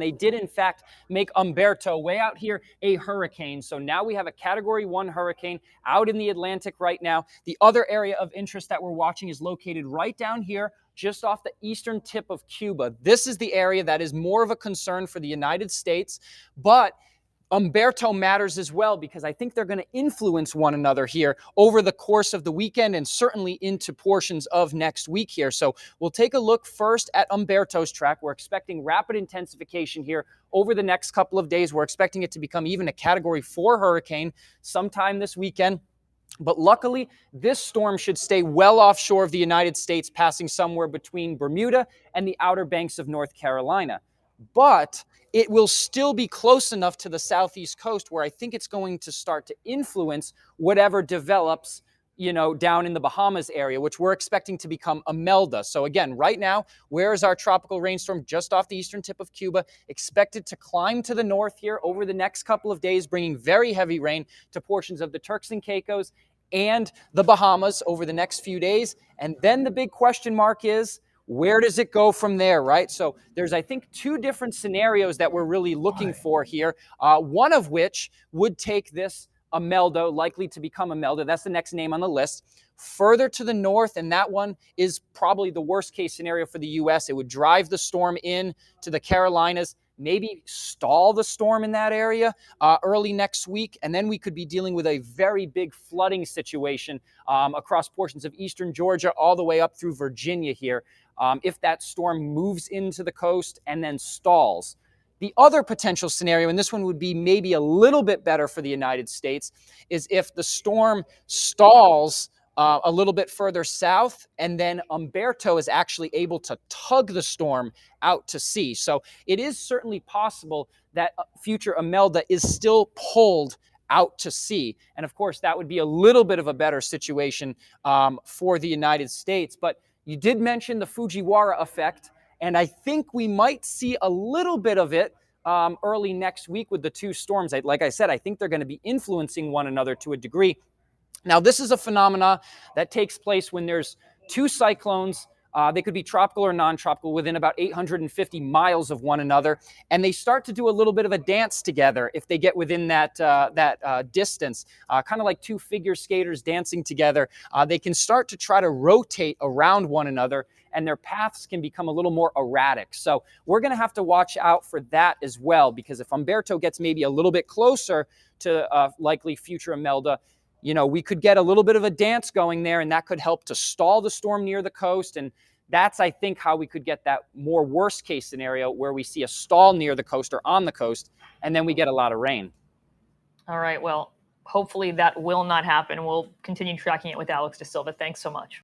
They did, in fact, make Humberto way out here a hurricane. So now we have a Category 1 hurricane out in the Atlantic right now. The other area of interest that we're watching is located right down here, just off the eastern tip of Cuba. This is the area that is more of a concern for the United States, but Humberto matters as well because I think they're going to influence one another here over the course of the weekend and certainly into portions of next week here. So we'll take a look first at Humberto's track. We're expecting rapid intensification here over the next couple of days. We're expecting it to become even a Category 4 hurricane sometime this weekend. But luckily, this storm should stay well offshore of the United States, passing somewhere between Bermuda and the Outer Banks of North Carolina. But it will still be close enough to the southeast coast where I think it's going to start to influence whatever develops, down in the Bahamas area, which we're expecting to become Imelda. So again, right now, where is our tropical rainstorm? Just off the eastern tip of Cuba, expected to climb to the north here over the next couple of days, bringing very heavy rain to portions of the Turks and Caicos and the Bahamas over the next few days. And then the big question mark is, where does it go from there, right? So there's, I think, two different scenarios that we're really looking for here, one of which would take this Imelda, likely to become Imelda. That's the next name on the list. Further to the north, and that one is probably the worst case scenario for the U.S. It would drive the storm in to the Carolinas, maybe stall the storm in that area early next week, and then we could be dealing with a very big flooding situation across portions of eastern Georgia all the way up through Virginia here if that storm moves into the coast and then stalls. The other potential scenario, and this one would be maybe a little bit better for the United States, is if the storm stalls a little bit further south, and then Humberto is actually able to tug the storm out to sea. So it is certainly possible that future Imelda is still pulled out to sea. And of course, that would be a little bit of a better situation for the United States. But you did mention the Fujiwara effect, and I think we might see a little bit of it early next week with the two storms. Like I said, I think they're going to be influencing one another to a degree. Now, this is a phenomena that takes place when there's two cyclones. They could be tropical or non-tropical within about 850 miles of one another, and they start to do a little bit of a dance together if they get within that distance, kind of like two figure skaters dancing together. They can start to try to rotate around one another, and their paths can become a little more erratic. So we're going to have to watch out for that as well, because if Humberto gets maybe a little bit closer to likely future Imelda, we could get a little bit of a dance going there, and that could help to stall the storm near the coast. And that's, I think, how we could get that more worst case scenario where we see a stall near the coast or on the coast, and then we get a lot of rain. All right. Well, hopefully that will not happen. We'll continue tracking it with Alex De Silva. Thanks so much.